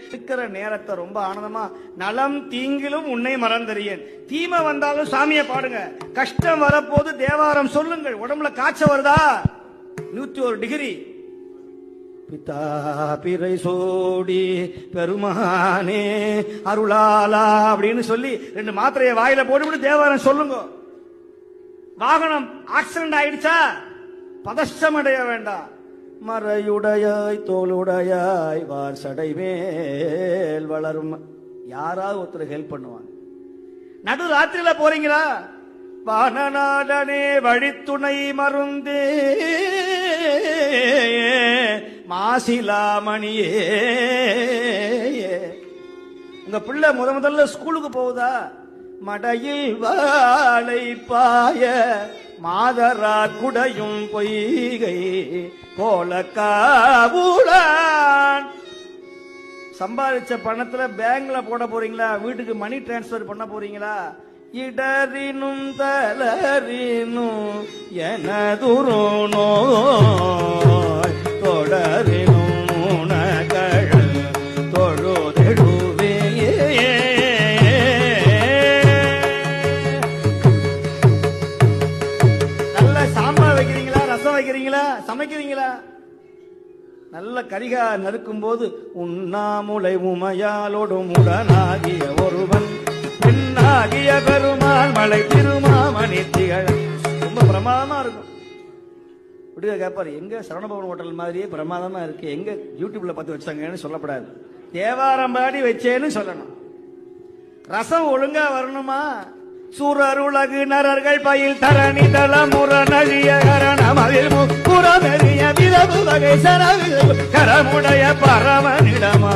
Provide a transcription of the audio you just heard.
இருக்கிற நேரத்தை ரொம்ப ஆனந்தமா நலம் தீங்கிலும் உன்னை மறந்தறியேன். தீமை வந்தாலும் சாமியை பாடுங்க, கஷ்டம் வரப்போது தேவாரம் சொல்லுங்கள். உடம்புல காய்ச்ச வருதா 101 டிகிரி, பித்தா பிறை சோடி பெருமானே அருளாலா அப்படின்னு சொல்லி 2 மாத்திரையை வாயில போட்டு தேவாரம் சொல்லுங்க. வாகனம் ஆக்சிடென்ட் ஆயிடுச்சா பதஷ்டம் அடைய வேண்டாம். மறையுடையாய் தோளுடையாய் வார் சடை மேல் வளரும் யாராவது ஒருத்தர் ஹெல்ப் பண்ணுவாங்க. நடு ராத்திரியில போறீங்களா, வானநாடனே வழித்துணை மருந்தே மாசிலாமணியே. உங்க பிள்ளை முதல்ல ஸ்கூலுக்கு போகுதா, மடையில் வாழை பாய மாதரார் குடையும் பொய்கை போல காவூளான். சம்பாதிச்ச பணத்துல பேங்க்ல போட போறீங்களா, வீட்டுக்கு மணி டிரான்ஸ்பர் பண்ண போறீங்களா, இடறினும் தளறினும் எனதுரு நோய் தொடரினும் உனகழ தொழுதெழுவே. நல்ல சாம்பார் வைக்கிறீங்களா, ரசம் வைக்கிறீங்களா, சமைக்கிறீங்களா, நல்ல கரிகா நறுக்கும் போது உண்ணாமுலை உமையாலோடும் உடனாகிய ஒருவன் பெண்ணாகிய பெருமாள் மலை திருமாமணி திகழ. ரொம்ப பிரமாதமா இருக்கும். விடுக கேப்பாரு, எங்க சரவணபவன் ஹோட்டல் மாதிரியே பிரமாதமா இருக்கு, எங்க யூடியூப்ல பார்த்து வச்சாங்கன்னு சொல்லப்படாது, தேவாரம் பாடி வச்சேன்னு சொல்லணும். ரசம் ஒழுங்கா வரணுமா, சூரருலகு நரர்கள் பயில் தரணி தள முரணழிய கரணமதில் புறமெறிய விரவு வகை சரவில் கரமுடைய பரமனிடமா